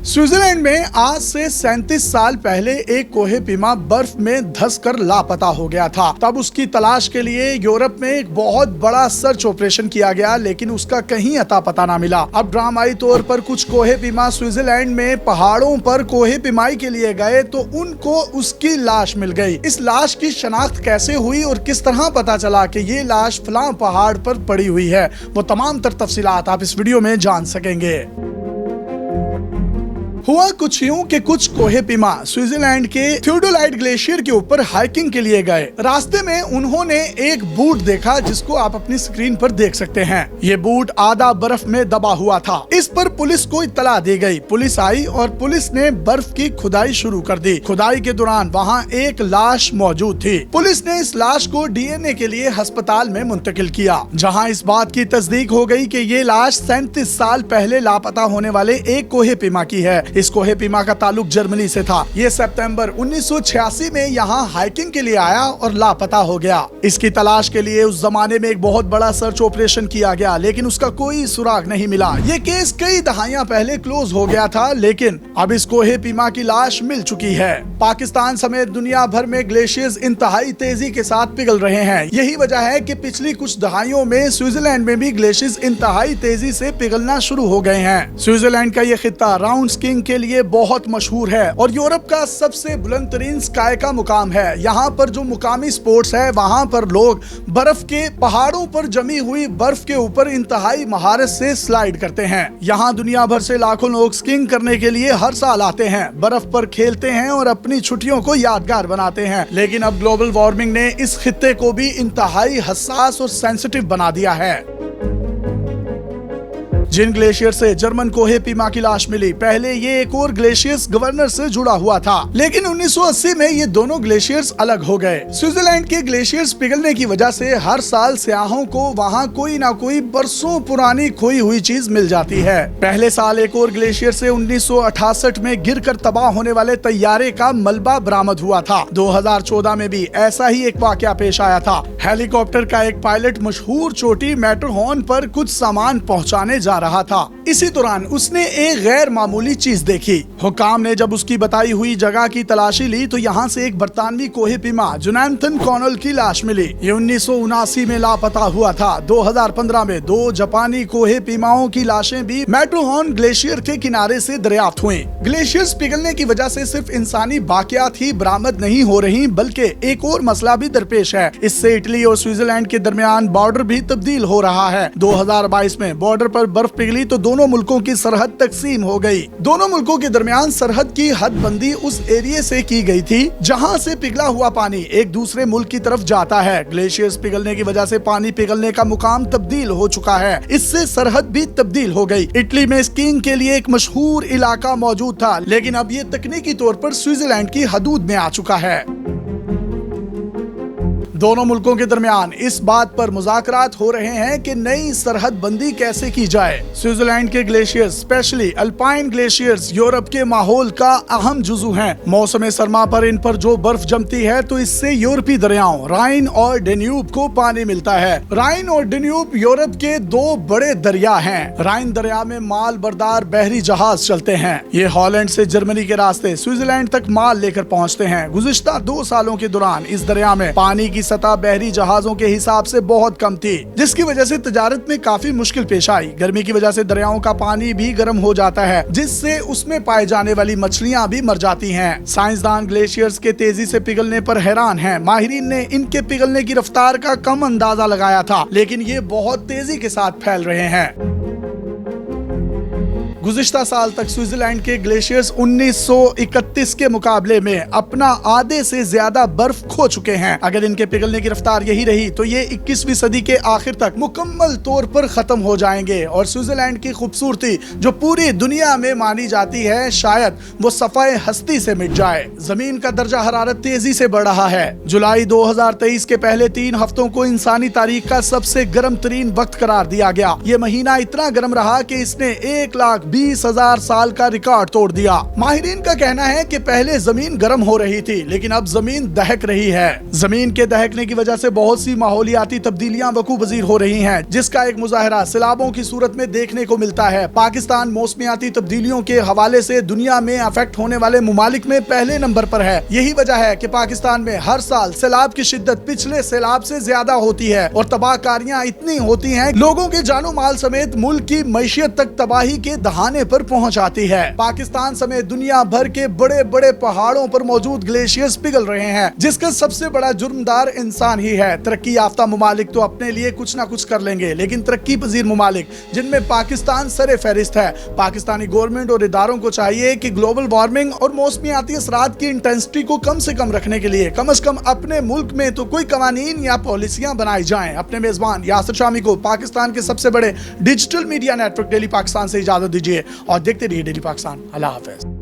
Switzerland में आज से 37 साल पहले एक कोहे पीमा बर्फ में धंस कर लापता हो गया था। तब उसकी तलाश के लिए यूरोप में एक बहुत बड़ा सर्च ऑपरेशन किया गया, लेकिन उसका कहीं अता पता ना मिला। अब ड्रामाई तौर पर कुछ कोहे पीमा स्विट्जरलैंड में पहाड़ों पर कोहे पीमाई के लिए गए तो उनको उसकी लाश मिल गई। इस लाश की शनाख्त कैसे हुई और किस तरह पता चला कि ये लाश फलां पहाड़ पर पड़ी हुई है, वो तमाम तर तफसीलात आप इस वीडियो में जान सकेंगे। हुआ कुछ यूं कि कुछ कोहे पीमा स्विट्जरलैंड के थियोडोलाइट ग्लेशियर के ऊपर हाइकिंग के लिए गए। रास्ते में उन्होंने एक बूट देखा जिसको आप अपनी स्क्रीन पर देख सकते हैं। ये बूट आधा बर्फ में दबा हुआ था। इस पर पुलिस को इत्तला दी गई। पुलिस आई और पुलिस ने बर्फ की खुदाई शुरू कर दी। खुदाई के दौरान वहाँ एक लाश मौजूद थी। पुलिस ने इस लाश को डीएनए के लिए अस्पताल में मुंतकिल किया, जहाँ इस बात की तस्दीक हो गई कि ये लाश 37 साल पहले लापता होने वाले एक कोहे पीमा की है। इस कोहे पीमा का ताल्लुक जर्मनी से था। ये सितंबर 1986 में यहाँ हाइकिंग के लिए आया और लापता हो गया। इसकी तलाश के लिए उस जमाने में एक बहुत बड़ा सर्च ऑपरेशन किया गया, लेकिन उसका कोई सुराग नहीं मिला। ये केस कई दहाइयां पहले क्लोज हो गया था, लेकिन अब इस कोहे पीमा की लाश मिल चुकी है। पाकिस्तान समेत दुनिया भर में ग्लेशियर्स इंतहाई तेजी के साथ पिघल रहे हैं। यही वजह है कि पिछली कुछ दहाइयों में स्विट्जरलैंड में भी ग्लेशियर्स इंतहाई तेजी से पिघलना शुरू हो गए हैं। स्विट्जरलैंड का ये खित्ता राउंड स्कीइंग के लिए बहुत मशहूर है और यूरोप का सबसे बुलंद तरीन स्काई का मुकाम है। यहाँ पर जो मुकामी स्पोर्ट्स है, वहाँ पर लोग बर्फ के पहाड़ों पर जमी हुई बर्फ के ऊपर इंतहाई महारत से स्लाइड करते हैं। यहाँ दुनिया भर से लाखों लोग स्कीइंग करने के लिए हर साल आते हैं, बर्फ पर खेलते हैं और अपनी छुट्टियों को यादगार बनाते हैं। लेकिन अब ग्लोबल वार्मिंग ने इस खित्ते को भी इंतहाई हसास और सेंसिटिव बना दिया है। जिन ग्लेशियर से जर्मन कोहे पीमा की लाश मिली, पहले ये एक और ग्लेशियर्स गवर्नर से जुड़ा हुआ था, लेकिन 1980 में ये दोनों ग्लेशियर्स अलग हो गए। स्विट्जरलैंड के ग्लेशियर्स पिघलने की वजह से हर साल सयाहों को वहाँ कोई ना कोई बरसों पुरानी खोई हुई चीज मिल जाती है। पहले साल एक और ग्लेशियर से 1968 में गिरकर तबाह होने वाले तैयारे का मलबा बरामद हुआ था। 2014 में भी ऐसा ही एक वाकया पेश आया था। हेलीकॉप्टर का एक पायलट मशहूर चोटी मैटरहॉर्न पर कुछ सामान पहुँचाने जा रहा था। इसी दौरान उसने एक गैर मामूली चीज देखी। हुकाम ने जब उसकी बताई हुई जगह की तलाशी ली तो यहाँ से एक बरतानवी कोहे पीमा जोनाथन कॉनल की लाश मिली। ये 1979 में लापता हुआ था। 2015 में दो जापानी कोहे पीमाओं की लाशें भी मैटरहॉर्न ग्लेशियर के किनारे से दरियाफ्त हुई। ग्लेशियर्स पिघलने की वजह से सिर्फ इंसानी बाकियात ही बरामद नहीं हो रही, बल्कि एक और मसला भी दरपेश है। इससे इटली और स्विट्जरलैंड के दरमियान बॉर्डर भी तब्दील हो रहा है। 2022 में बॉर्डर पर बर्फ पिघली तो दोनों मुल्कों की सरहद तकसीम हो गई। दोनों मुल्कों के दरमियान सरहद की हदबंदी उस एरिया से की गई थी जहां से पिघला हुआ पानी एक दूसरे मुल्क की तरफ जाता है। ग्लेशियर्स पिघलने की वजह से पानी पिघलने का मुकाम तब्दील हो चुका है। इससे सरहद भी तब्दील हो गई। इटली में स्कीइंग के लिए एक मशहूर इलाका मौजूद था, लेकिन अब ये तकनीकी तौर पर स्विट्जरलैंड की हदूद में आ चुका है। दोनों मुल्कों के दरमियान इस बात पर मुज़ाकरात हो रहे हैं कि नई सरहद बंदी कैसे की जाए। स्विट्जरलैंड के glaciers, specially alpine glaciers, Europe के माहौल का अहम जुज़ू हैं। मौसम सरमा पर इन पर जो बर्फ जमती है तो इससे यूरोपीय दरियाओं राइन और डेन्यूब को पानी मिलता है। राइन और डेन्यूब यूरोप के दो बड़े दरिया हैं। राइन दरिया में माल बरदार बहरी जहाज चलते हैं। ये हॉलैंड से जर्मनी के रास्ते स्विट्जरलैंड तक माल लेकर पहुँचते हैं। गुज़िश्ता 2 सालों के दौरान इस दरिया में पानी की सतह बहरी जहाजों के हिसाब से बहुत कम थी, जिसकी वजह से तजारत में काफी मुश्किल पेश आई। गर्मी की वजह से दरियाओं का पानी भी गर्म हो जाता है, जिससे उसमें पाए जाने वाली मछलियां भी मर जाती हैं। साइंसदान ग्लेशियर्स के तेजी से पिघलने पर हैरान हैं। माहिरीन ने इनके पिघलने की रफ्तार का कम अंदाजा लगाया था, लेकिन ये बहुत तेजी के साथ फैल रहे हैं। गुज़िश्ता साल तक स्विट्जरलैंड के ग्लेशियर्स 1931 के मुकाबले में अपना आधे से ज्यादा बर्फ खो चुके हैं। अगर इनके पिघलने की रफ्तार यही रही तो ये 21वीं सदी के आखिर तक मुकम्मल तौर पर खत्म हो जाएंगे और स्विट्जरलैंड की खूबसूरती जो पूरी दुनिया में मानी जाती है, शायद वो सफाए हस्ती से मिट जाए। जमीन का दर्जा हरारत तेजी से बढ़ रहा है। जुलाई 2023 के पहले 3 हफ्तों को इंसानी तारीख का सबसे गर्म तरीन वक्त करार दिया गया। ये महीना इतना गर्म रहा कि इसने 1 20,000 साल का रिकॉर्ड तोड़ दिया। माहिरीन का कहना है कि पहले जमीन गर्म हो रही थी, लेकिन अब जमीन दहक रही है। जमीन के दहकने की वजह से बहुत सी माहौलियाती तब्दीलियां वकू पजीर हो रही हैं, जिसका एक मुजाहरा सैलाबों की सूरत में देखने को मिलता है। पाकिस्तान मौसमियाती तब्दीलियों के हवाले से दुनिया में अफेक्ट होने वाले मुमालिक में पहले नंबर पर है। यही वजह है कि पाकिस्तान में हर साल सैलाब की शिद्दत पिछले सैलाब से ज्यादा होती है और तबाहकारियां इतनी होती हैं, लोगों के जानो माल समेत मुल्क की मैशियत तक तबाही के दहाने पर पहुंच आती है। पाकिस्तान समेत दुनिया भर के बड़े बड़े पहाड़ों पर मौजूद ग्लेशियर्स पिघल रहे हैं, जिसका सबसे बड़ा जुर्मदार इंसान ही है। तरक्की याफ्ता मुमालिक तो अपने लिए कुछ ना कुछ कर लेंगे, लेकिन तरक्की पजीर मुमालिक, जिनमें पाकिस्तान सरे फहरिस्त है, पाकिस्तानी गवर्नमेंट और इदारों को चाहिए कि ग्लोबल वार्मिंग और मौसमियाती असरात की इंटेंसिटी को कम से कम रखने के लिए कम से कम अपने मुल्क में तो कोई कवानीन या पॉलिसियां बनाई जाएं। अपने मेजबान यासिर शामी को पाकिस्तान के सबसे बड़े digital media network daily Pakistan से इजाजत दीजिए और देखते रहिए डेली पाकिस्तान। अल्लाह हाफिज।